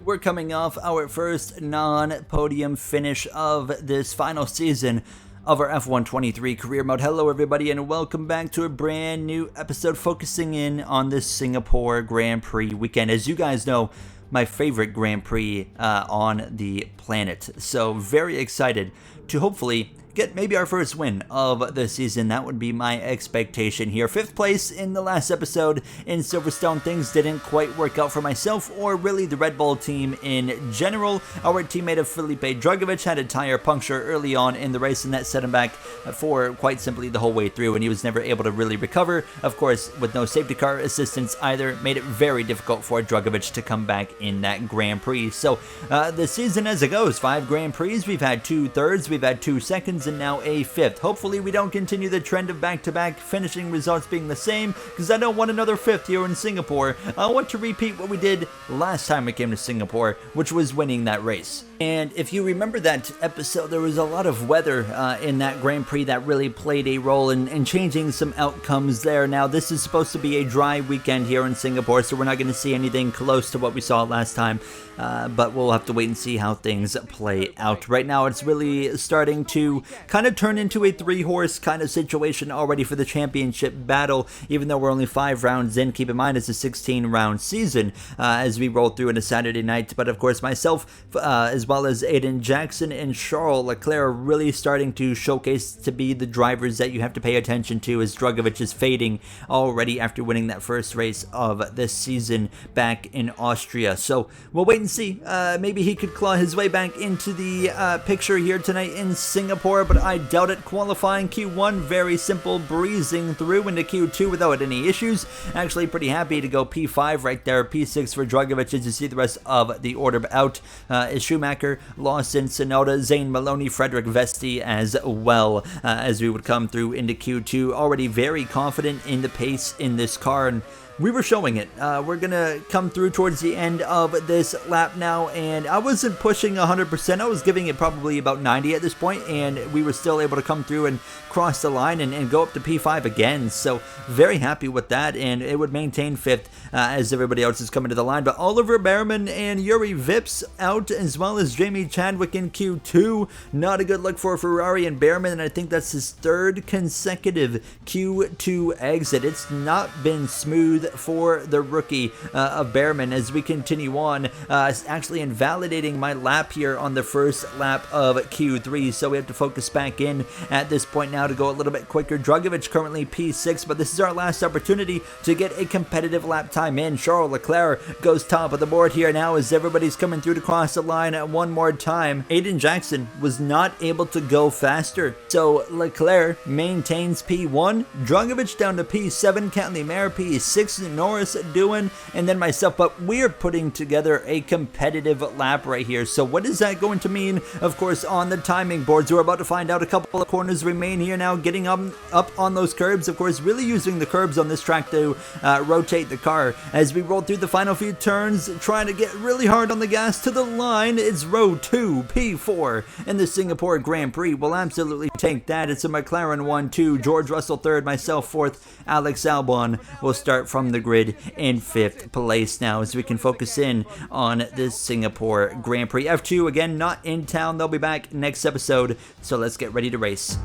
We're coming off our first non-podium finish of this final season of our F123 career mode. Hello everybody and welcome back to a brand new episode focusing in on this Singapore Grand Prix weekend. As you guys know, my favorite Grand Prix on the planet. So very excited to hopefully get maybe our first win of the season. That would be my expectation here. 5th place in the last episode in Silverstone. Things didn't quite work out for myself or really the Red Bull team in general. Our teammate of Felipe Drugovich had a tire puncture early on in the race, and that set him back for quite simply the whole way through, and he was never able to really recover. Of course, with no safety car assistance either, made it very difficult for Drugovich to come back in that Grand Prix. So the season as it goes, 5 Grand Prix, we've had 2 thirds, we've had 2 seconds, and now a 5th. Hopefully we don't continue the trend of back-to-back finishing results being the same, because I don't want another 5th here in Singapore. I want to repeat what we did last time we came to Singapore, which was winning that race. And if you remember that episode, there was a lot of weather in that Grand Prix that really played a role in changing some outcomes there. Now, this is supposed to be a dry weekend here in Singapore, so we're not going to see anything close to what we saw last time, but we'll have to wait and see how things play out. Right now, it's really starting to kind of turn into a 3-horse kind of situation already for the championship battle, even though we're only 5 rounds in. Keep in mind, it's a 16-round season as we roll through in a Saturday night. But of course, myself, as well as Aiden Jackson and Charles Leclerc, are really starting to showcase to be the drivers that you have to pay attention to, as Drugovich is fading already after winning that first race of this season back in Austria. So we'll wait and see. Maybe he could claw his way back into the picture here tonight in Singapore, but I doubt it. Qualifying Q1, very simple, breezing through into Q2 without any issues. Actually pretty happy to go P5 right there, P6 for Drugovich as you see the rest of the order out. Is Schumacher, Lawson, Sonoda, Zane Maloney, Frederick Vesti as well as we would come through into Q2. Already very confident in the pace in this car, and we were showing it. We're going to come through towards the end of this lap now, and I wasn't pushing 100%. I was giving it probably about 90 at this point, and we were still able to come through and cross the line and go up to P5 again. So very happy with that, and it would maintain 5th as everybody else is coming to the line. But Oliver Behrman and Yuri Vips out, as well as Jamie Chadwick in Q2. Not a good look for Ferrari and Behrman, and I think that's his 3rd consecutive Q2 exit. It's not been smooth for the rookie of Behrman as we continue on, actually invalidating my lap here on the first lap of Q3, so we have to focus back in at this point now to go a little bit quicker. Drugovich currently P6, but this is our last opportunity to get a competitive lap time in. Charles Leclerc goes top of the board here now as everybody's coming through to cross the line one more time. Aiden Jackson was not able to go faster, so Leclerc maintains P1, Drugovich down to P7, Cantley Mare P6, Norris doing, and then myself. But we're putting together a competitive lap right here. So what is that going to mean? Of course, on the timing boards, we're about to find out. A couple of corners remain here now, getting up on those curbs. Of course, really using the curbs on this track to rotate the car as we roll through the final few turns, trying to get really hard on the gas to the line. It's row 2, P4 in the Singapore Grand Prix. We'll absolutely take that. It's a McLaren 1-2, George Russell 3rd, myself 4th, Alex Albon will start from the grid in 5th place now as we can focus in on this Singapore Grand Prix. F2 again not in town. They'll be back next episode, so let's get ready to race.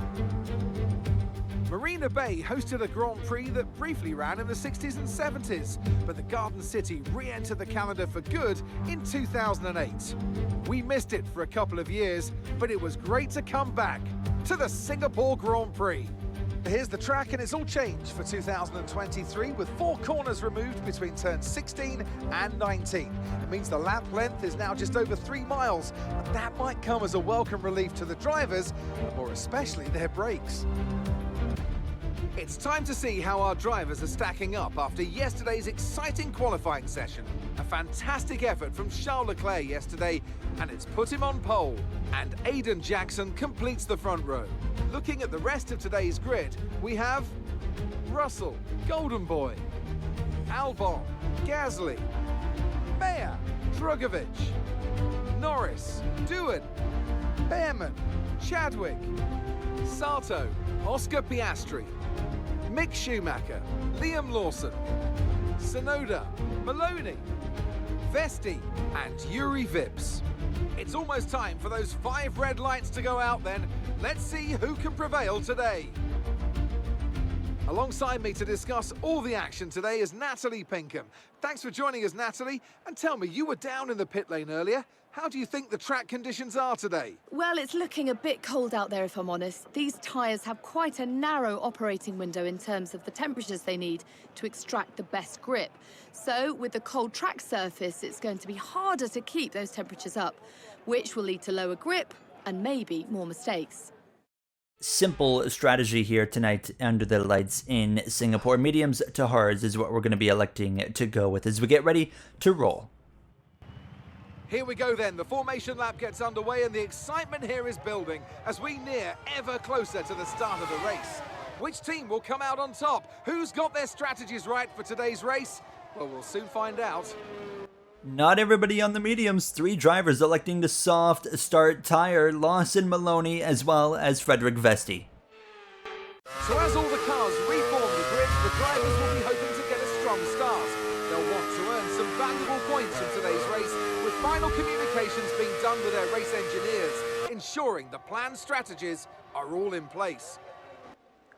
Marina Bay hosted a Grand Prix that briefly ran in the 60s and 70s, but the Garden City re-entered the calendar for good in 2008. We missed it for a couple of years, but it was great to come back to the Singapore Grand Prix. Here's the track, and it's all changed for 2023 with 4 corners removed between turns 16 and 19. It means the lap length is now just over 3 miles, and that might come as a welcome relief to the drivers, or especially their brakes. It's time to see how our drivers are stacking up after yesterday's exciting qualifying session. A fantastic effort from Charles Leclerc yesterday, and it's put him on pole. And Aiden Jackson completes the front row. Looking at the rest of today's grid, we have Russell, Golden Boy, Albon, Gasly, Mayer, Drugovich, Norris, Doohan, Behrman, Chadwick, Sato, Oscar Piastri, Mick Schumacher, Liam Lawson, Sonoda, Maloney, Vesti and Yuri Vips. It's almost time for those 5 red lights to go out then. Let's see who can prevail today. Alongside me to discuss all the action today is Natalie Pinkham. Thanks for joining us, Natalie. And tell me, you were down in the pit lane earlier. How do you think the track conditions are today? Well, it's looking a bit cold out there, if I'm honest. These tyres have quite a narrow operating window in terms of the temperatures they need to extract the best grip. So, with the cold track surface, it's going to be harder to keep those temperatures up, which will lead to lower grip and maybe more mistakes. Simple strategy here tonight under the lights in Singapore. Mediums to hards is what we're going to be electing to go with as we get ready to roll. Here we go then, the formation lap gets underway and the excitement here is building as we near ever closer to the start of the race. Which team will come out on top? Who's got their strategies right for today's race? Well, we'll soon find out. Not everybody on the mediums. 3 drivers electing the soft start tire. Lawson Maloney as well as Frederick Vesti. So as all the cars reform the grid, the drivers will be hoping to get a strong start. They'll want to earn some valuable points from today's race, with final communications being done with their race engineers, ensuring the planned strategies are all in place.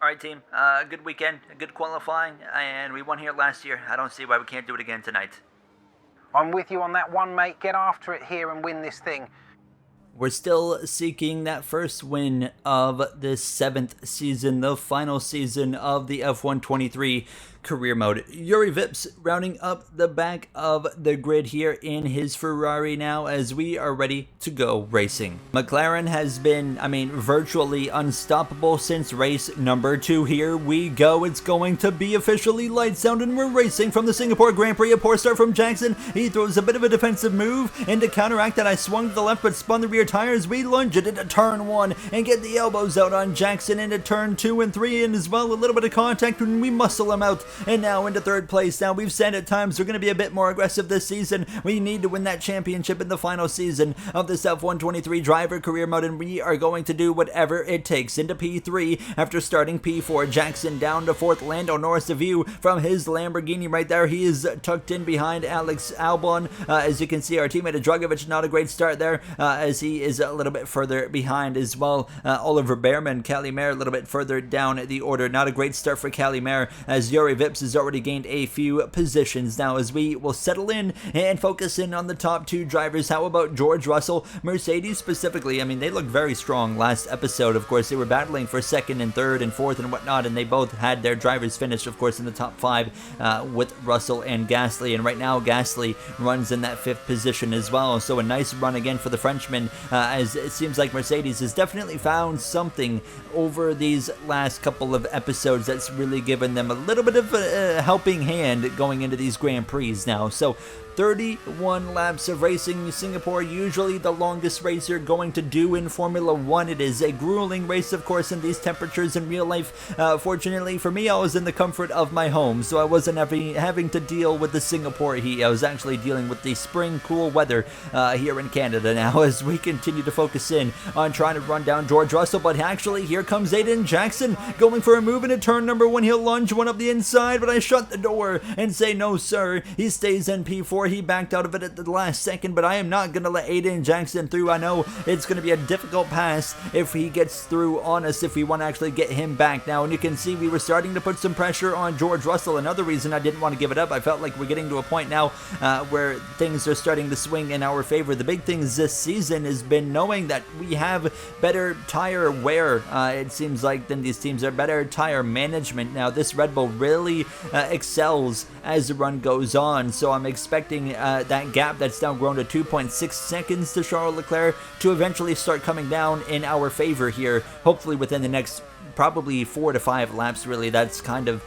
All right, team. Good weekend, good qualifying, and we won here last year. I don't see why we can't do it again tonight. I'm with you on that one, mate. Get after it here and win this thing. We're still seeking that first win of this 7th season, the final season of the F123 career mode. Yuri Vips rounding up the back of the grid here in his Ferrari now as we are ready to go racing. McLaren has been, virtually unstoppable since race number 2. Here we go. It's going to be officially lights out and we're racing from the Singapore Grand Prix. A poor start from Jackson. He throws a bit of a defensive move, and to counteract that I swung to the left but spun the rear tires. We lunge it into turn 1 and get the elbows out on Jackson into turn 2 and 3, and as well a little bit of contact when we muscle him out. And now into 3rd place. Now we've said at times we're going to be a bit more aggressive this season. We need to win that championship in the final season of this F123 driver career mode, and we are going to do whatever it takes. Into P3 after starting P4. Jackson down to 4th. Lando Norris, the view from his Lamborghini right there. He is tucked in behind Alex Albon. As you can see, our teammate Dragovic, not a great start there as he is a little bit further behind as well. Oliver Behrman, Calimere a little bit further down the order. Not a great start for Calimere as Yuri Vips has already gained a few positions now as we will settle in and focus in on the top 2 drivers. How about George Russell? Mercedes specifically, they looked very strong last episode. Of course, they were battling for 2nd and 3rd and 4th and whatnot, and they both had their drivers finish, of course, in the top 5 with Russell and Gasly, and right now Gasly runs in that 5th position as well. So a nice run again for the Frenchman as it seems like Mercedes has definitely found something over these last couple of episodes that's really given them a little bit of a helping hand going into these Grand Prix now. So 31 laps of racing. Singapore, usually the longest race you're going to do in Formula 1. It is a grueling race, of course, in these temperatures in real life. Fortunately for me, I was in the comfort of my home, so I wasn't having to deal with the Singapore heat. I was actually dealing with the spring cool weather here in Canada now as we continue to focus in on trying to run down George Russell. But actually, here comes Aiden Jackson going for a move into turn number 1. He'll lunge one up the inside, but I shut the door and say no, sir. He stays in P4. He backed out of it at the last second, but I am not going to let Aiden Jackson through. I know it's going to be a difficult pass if he gets through on us, if we want to actually get him back now. And you can see we were starting to put some pressure on George Russell. Another reason I didn't want to give it up, I felt like we're getting to a point now where things are starting to swing in our favor. The big thing this season has been knowing that we have better tire wear, it seems like, than these teams. Are better tire management now. This Red Bull really excels as the run goes on, so I'm expecting that gap that's now grown to 2.6 seconds to Charles Leclerc to eventually start coming down in our favor here, hopefully within the next probably 4 to 5 laps. Really, that's kind of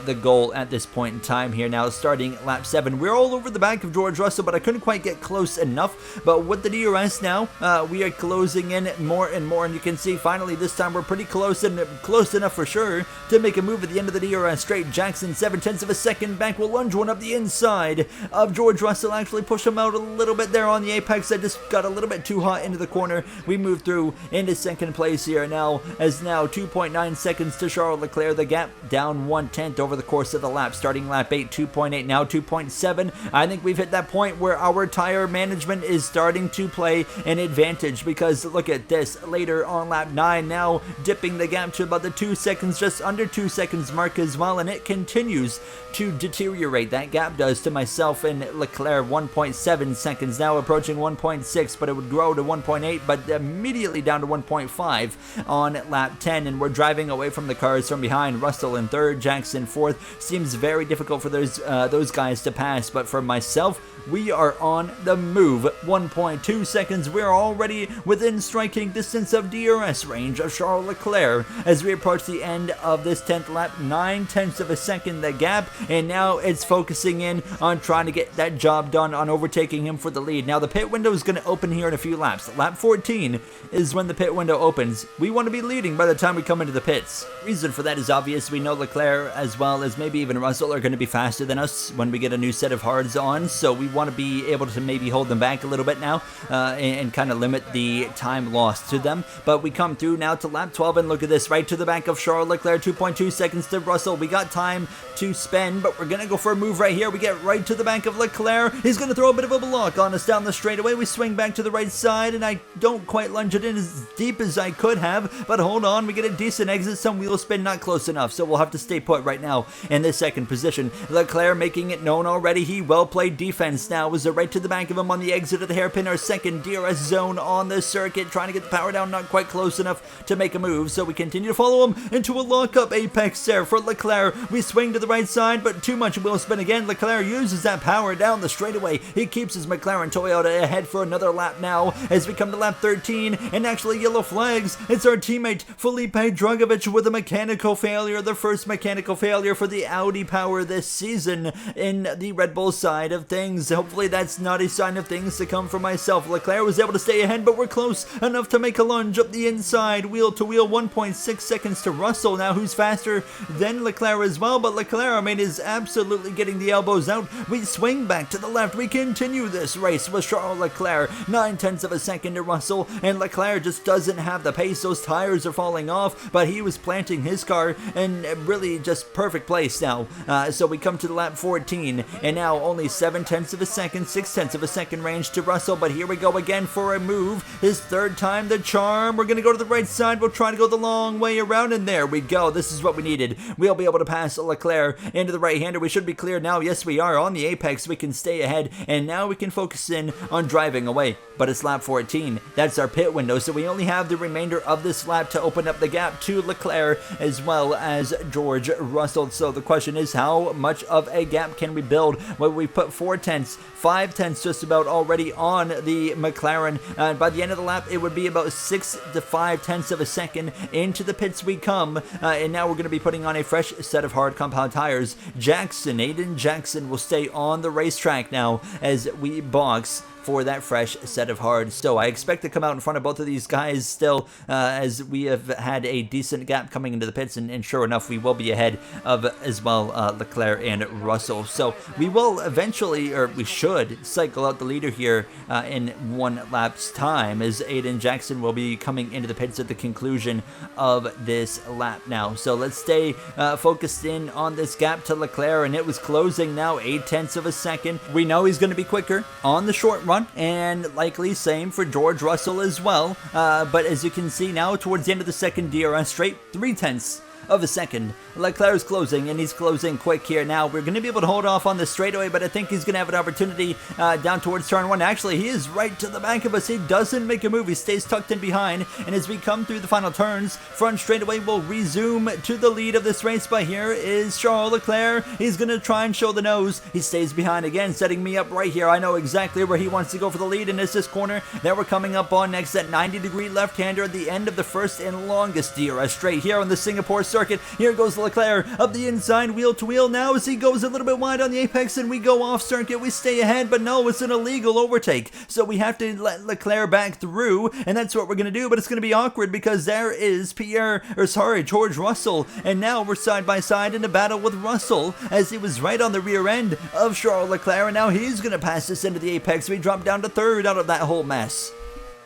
the goal at this point in time here. Now starting lap 7, we're all over the back of George Russell, but I couldn't quite get close enough. But with the DRS now, we are closing in more and more, and you can see finally this time we're pretty close, and close enough for sure to make a move at the end of the DRS straight. Jackson 7/10 of a second back, will lunge one up the inside of George Russell, actually push him out a little bit there on the apex. I just got a little bit too hot into the corner. We move through into second place here now, as now 2.9 2.9 seconds to Charles Leclerc. The gap down 1/10 over the course of the lap. Starting lap 8, 2.8, now 2.7. I think we've hit that point where our tire management is starting to play an advantage, because look at this. Later on lap 9, now dipping the gap to about the 2 seconds, just under 2 seconds mark as well, and it continues to deteriorate. That gap does to myself and Leclerc. 1.7 seconds, now approaching 1.6, but it would grow to 1.8, but immediately down to 1.5 on lap 10, and we're driving away from the cars from behind. Russell in third, Jackson fourth. Seems very difficult for those guys to pass, but for myself, we are on the move. 1.2 seconds, we're already within striking distance of DRS range of Charles Leclerc as we approach the end of this 10th lap. 9/10 of a second the gap, and now it's focusing in on trying to get that job done on overtaking him for the lead. Now the pit window is going to open here in a few laps. Lap 14 is when the pit window opens. We want to be leading by the time we come into the pits. Reason for that is obvious. We know Leclerc, as well as maybe even Russell, are going to be faster than us when we get a new set of hards on, so we want to be able to maybe hold them back a little bit now and kind of limit the time lost to them. But we come through now to lap 12, and look at this, right to the back of Charles Leclerc. 2.2 seconds to Russell. We got time to spend, but we're going to go for a move right here. We get right to the back of Leclerc. He's going to throw a bit of a block on us down the straightaway. We swing back to the right side, and I don't quite lunge it in as deep as I could have, but hold on, we get a decent exit. Some wheel spin, not close enough, so we'll have to stay put right now in this second position. Leclerc making it known already. He well played defense now. Was right to the back of him on the exit of the hairpin, our second DRS zone on the circuit, trying to get the power down, not quite close enough to make a move, so we continue to follow him into a lockup apex there for Leclerc. We swing to the right side, but too much wheel spin again. Leclerc uses that power down the straightaway. He keeps his McLaren Toyota ahead for another lap now as we come to lap 13, and actually yellow flags. It's our teammate Felipe Drugovich with a mechanical failure, the first mechanical failure for the Audi power this season in the Red Bull side of things. Hopefully that's not a sign of things to come for myself. Leclerc was able to stay ahead, but we're close enough to make a lunge up the inside, wheel to wheel. 1.6 seconds to Russell now, who's faster than Leclerc as well, but Leclerc, I mean, is absolutely getting the elbows out. We swing back to the left. We continue this race with Charles Leclerc. 9/10 of a second to Russell, and Leclerc just doesn't have the pace. Those tires are falling off, but he was planting his car in really just perfect place now. So we come to the lap 14, and now only 7/10 of a second, 6/10 of a second range to Russell, but here we go again for a move. His third time the charm. We're going to go to the right side. We'll try to go the long way around, and there we go. This is what we needed. We'll be able to pass Leclerc into the right-hander. We should be clear now. Yes, we are on the apex. We can stay ahead, and now we can focus in on driving away. But it's lap 14. That's our pit window, so we only have the remainder of this lap to open up the gap to Leclerc as well as George Russell. So the question is, how much of a gap can we build? Well, we put 4/10, 5/10 just about already on the McLaren. By the end of the lap, it would be about 6 to 5/10 of a second into the pits we come. And now we're going to be putting on a fresh set of hard compound tires. Aiden Jackson will stay on the racetrack now as we box for that fresh set of hards. So I expect to come out in front of both of these guys still, as we have had a decent gap coming into the pits, and sure enough, we will be ahead of as well Leclerc and Russell. So we will eventually, or we should, cycle out the leader here in one lap's time, as Aiden Jackson will be coming into the pits at the conclusion of this lap now. So let's stay focused in on this gap to Leclerc, and it was closing now, 8/10 of a second. We know he's going to be quicker on the short run, and likely same for George Russell as well. But as you can see now, towards the end of the second DRS straight, 3/10 of a second. Leclerc's closing, and he's closing quick here. Now, we're going to be able to hold off on the straightaway, but I think he's going to have an opportunity down towards turn 1. Actually, he is right to the back of us. He doesn't make a move. He stays tucked in behind, and as we come through the final turns, front straightaway will resume to the lead of this race, but here is Charles Leclerc. He's going to try and show the nose. He stays behind again, setting me up right here. I know exactly where he wants to go for the lead, and it's this corner that we're coming up on next, that 90-degree left-hander at the end of the first and longest DRS straight here on the Singapore circuit. Here goes Leclerc up the inside, wheel to wheel now as he goes a little bit wide on the apex, and we go off circuit. We stay ahead, but no, it's an illegal overtake, so we have to let Leclerc back through, and that's what we're going to do. But it's going to be awkward because there is George Russell, and now we're side by side in a battle with Russell, as he was right on the rear end of Charles Leclerc, and now he's going to pass us into the apex. We drop down to third out of that whole mess.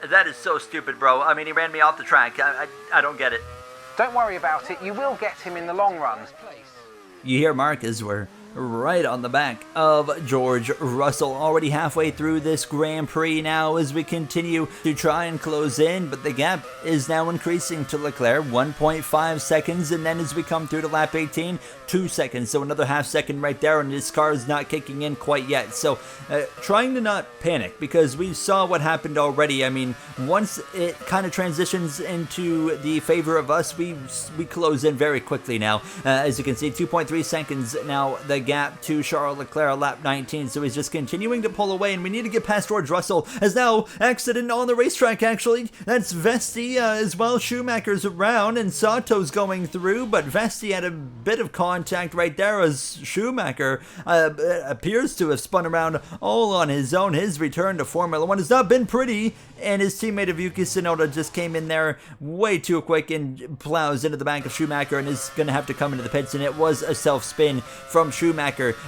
That is so stupid, bro. I mean, he ran me off the track. I don't get it. Don't worry about it, you will get him in the long run. You hear Mark as we're right on the back of George Russell, already halfway through this Grand Prix now as we continue to try and close in, but the gap is now increasing to Leclerc, 1.5 seconds, and then as we come through to lap 18, 2 seconds, so another half second right there, and his car is not kicking in quite yet. So trying to not panic, because we saw what happened already. I mean, once it kind of transitions into the favor of us, we close in very quickly now. As you can see, 2.3 seconds now the gap to Charles Leclerc, lap 19, so he's just continuing to pull away, and we need to get past George Russell, as now accident on the racetrack. Actually, that's Vesti as well. Schumacher's around and Sato's going through, but Vesti had a bit of contact right there as Schumacher appears to have spun around all on his own. His return to Formula 1 has not been pretty, and his teammate of Yuki Tsunoda just came in there way too quick and plows into the back of Schumacher and is going to have to come into the pits, and it was a self-spin from Schumacher.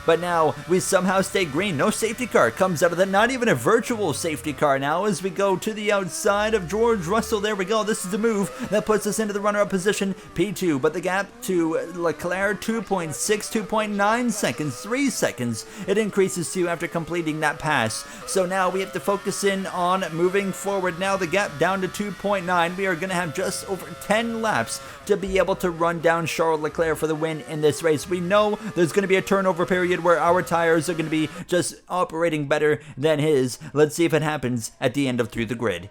But now we somehow stay green. No safety car comes out of that, not even a virtual safety car now as we go to the outside of George Russell. There we go. This is the move that puts us into the runner-up position, P2, but the gap to Leclerc, 2.6, 2.9 seconds, 3 seconds it increases to after completing that pass. So now we have to focus in on moving forward. Now the gap down to 2.9. We are going to have just over 10 laps to be able to run down Charles Leclerc for the win in this race. We know there's going to be a turnover period where our tires are going to be just operating better than his. Let's see if it happens at the end of Through the Grid.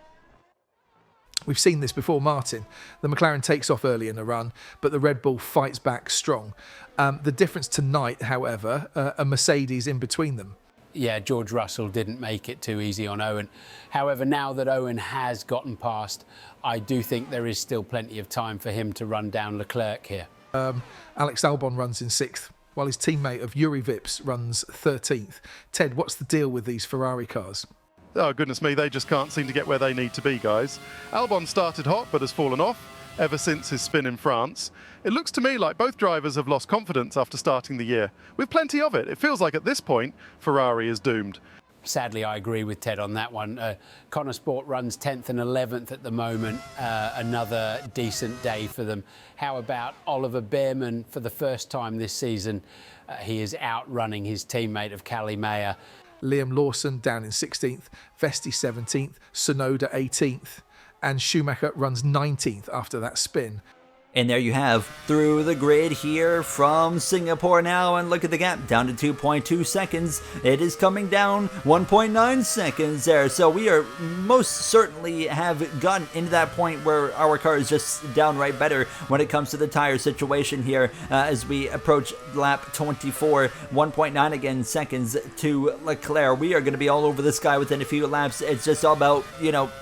We've seen this before, Martin. The McLaren takes off early in the run, but the Red Bull fights back strong. The difference tonight, however, a Mercedes in between them. Yeah, George Russell didn't make it too easy on Owen. However, now that Owen has gotten past, I do think there is still plenty of time for him to run down Leclerc here. Alex Albon runs in 6th, while his teammate of Yuri Vips runs 13th. Ted, what's the deal with these Ferrari cars? Oh, goodness me, they just can't seem to get where they need to be, guys. Albon started hot but has fallen off ever since his spin in France. It looks to me like both drivers have lost confidence after starting the year. With plenty of it, it feels like at this point, Ferrari is doomed. Sadly, I agree with Ted on that one. Connor Sport runs 10th and 11th at the moment. Another decent day for them. How about Oliver Bearman for the first time this season? He is outrunning his teammate of Cali Meyer. Liam Lawson down in 16th, Vesti 17th, Tsunoda 18th, and Schumacher runs 19th after that spin. And there you have Through the Grid here from Singapore now, and look at the gap down to 2.2 seconds. It is coming down 1.9 seconds there, so we are most certainly have gotten into that point where our car is just downright better when it comes to the tire situation here as we approach lap 24, 1.9 again seconds to Leclerc. We are going to be all over this guy within a few laps. It's just all about,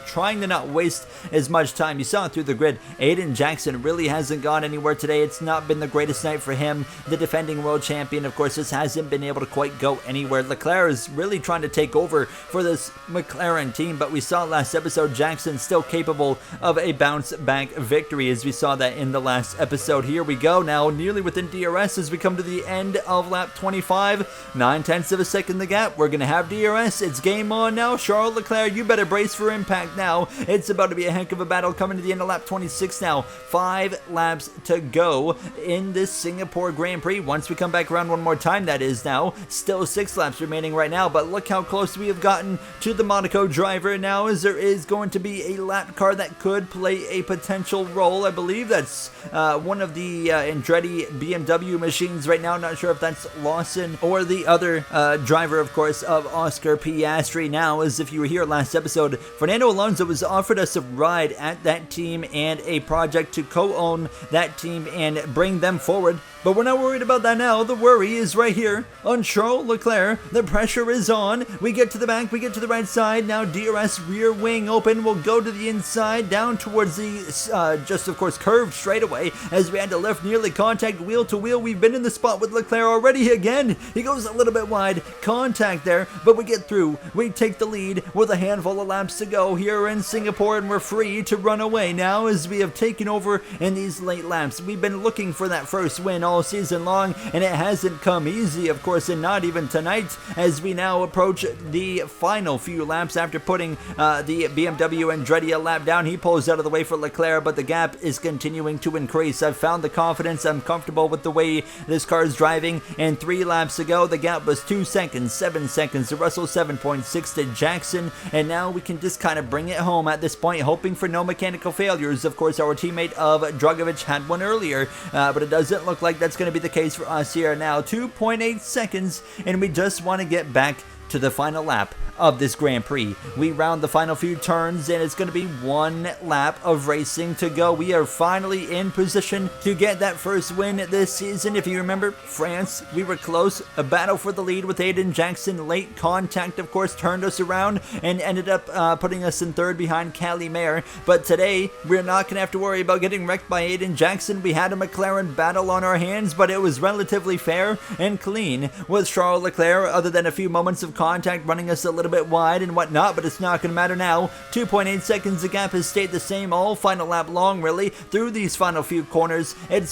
trying to not waste as much time. You saw it Through the Grid. Aiden Jackson really hasn't gone anywhere today. It's not been the greatest night for him. The defending world champion, of course, just hasn't been able to quite go anywhere. Leclerc is really trying to take over for this McLaren team, but we saw last episode Jackson still capable of a bounce back victory, as we saw that in the last episode. Here we go now, nearly within DRS as we come to the end of lap 25. 9/10 of a second the gap. We're going to have DRS. It's game on now. Charles Leclerc, you better brace for impact now. It's about to be a heck of a battle coming to the end of lap 26 now. 5 laps to go in this Singapore Grand Prix. Once we come back around one more time, that is now. Still 6 laps remaining right now, but look how close we have gotten to the Monaco driver now, as there is going to be a lap car that could play a potential role. I believe that's one of the Andretti BMW machines right now. Not sure if that's Lawson or the other driver, of course, of Oscar Piastri now. As if you were here last episode, Fernando Alonso was offered us a ride at that team and a project to co-own that team and bring them forward, but we're not worried about that now. The worry is right here on Charles Leclerc. The pressure is on. We get to the back, we get to the right side now. DRS rear wing open, we'll go to the inside down towards the just of course curved straightaway as we had to lift, nearly contact wheel to wheel. We've been in the spot with Leclerc already again. He goes a little bit wide, contact there, but we get through. We take the lead with a handful of laps to go here in Singapore, and we're free to run away now as we have taken over in these late laps. We've been looking for that first win all season long, and it hasn't come easy, of course, and not even tonight, as we now approach the final few laps after putting the BMW Andretti a lap down. He pulls out of the way for Leclerc, but the gap is continuing to increase. I've found the confidence. I'm comfortable with the way this car is driving, and 3 laps ago, the gap was 2 seconds, 7 seconds to Russell, 7.6 to Jackson, and now we can just kind of bring it home at this point, hoping for no mechanical failures. Of course, our teammate of Dragovic had one earlier, but it doesn't look like that's going to be the case for us here now. 2.8 seconds, and we just want to get back to the final lap of this Grand Prix. We round the final few turns, and it's going to be 1 lap of racing to go. We are finally in position to get that first win this season. If you remember, France, we were close. A battle for the lead with Aiden Jackson. Late contact, of course, turned us around and ended up putting us in 3rd behind Callie Mayer. But today, we're not going to have to worry about getting wrecked by Aiden Jackson. We had a McLaren battle on our hands, but it was relatively fair and clean with Charles Leclerc, other than a few moments of contact running us a little bit wide and whatnot, but it's not going to matter now. 2.8 seconds, the gap has stayed the same all final lap long, really, through these final few corners. It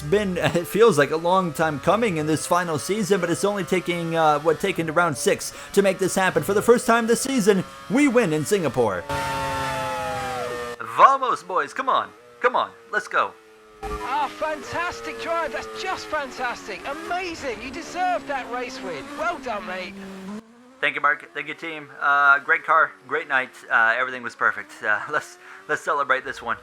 feels like a long time coming in this final season, but it's only taking to round 6 to make this happen. For the first time this season, we win in Singapore. Vamos, boys, come on, let's go. Ah, fantastic drive. That's just fantastic. Amazing. You deserve that race win. Well done, mate. Thank you, Mark. Thank you, team. Great car, great night. Everything was perfect. Let's celebrate this one.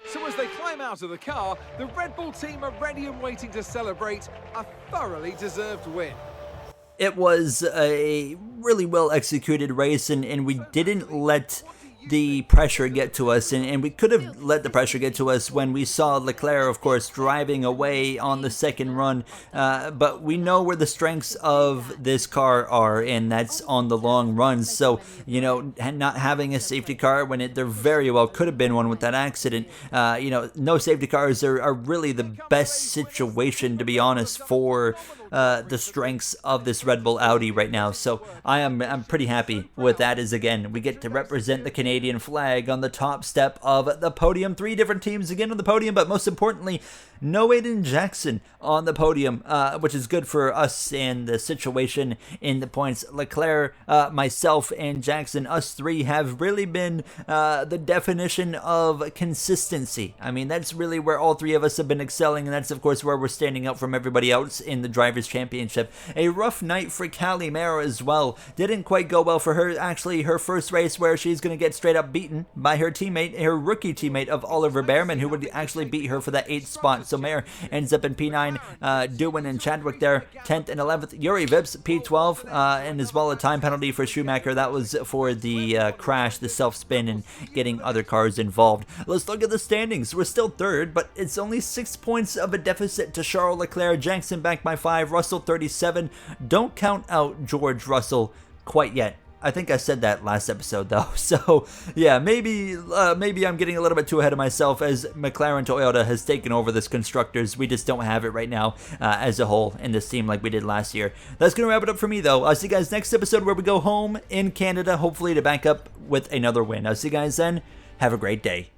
So as they climb out of the car, the Red Bull team are ready and waiting to celebrate a thoroughly deserved win. It was a really well executed race, and we didn't let the pressure get to us, and we could have let the pressure get to us when we saw Leclerc, of course, driving away on the second run, but we know where the strengths of this car are, and that's on the long runs. So, you know, not having a safety car when there very well could have been one with that accident, no safety cars are really the best situation, to be honest, for the strengths of this Red Bull Audi right now. So I'm pretty happy with that, as again, we get to represent the Canadian flag on the top step of the podium. 3 different teams again on the podium, but most importantly, no Aiden Jackson on the podium, which is good for us and the situation in the points. Leclerc, myself, and Jackson, us 3 have really been the definition of consistency. I mean, that's really where all 3 of us have been excelling, and that's, of course, where we're standing out from everybody else in the Drivers' Championship. A rough night for Callie Mayer as well. Didn't quite go well for her. Actually, her first race where she's going to get straight up beaten by her teammate, her rookie teammate of Oliver Behrman, who would actually beat her for that 8th spot. So Mayer ends up in P9, Dewin and Chadwick there, 10th and 11th. Yuri Vips, P12, and as well a time penalty for Schumacher. That was for the crash, the self-spin, and getting other cars involved. Let's look at the standings. We're still 3rd, but it's only 6 points of a deficit to Charles Leclerc. Jackson back by 5, Russell 37. Don't count out George Russell quite yet. I think I said that last episode, though. So, yeah, maybe I'm getting a little bit too ahead of myself, as McLaren Toyota has taken over this Constructors. We just don't have it right now as a whole in this team like we did last year. That's going to wrap it up for me, though. I'll see you guys next episode, where we go home in Canada, hopefully to back up with another win. I'll see you guys then. Have a great day.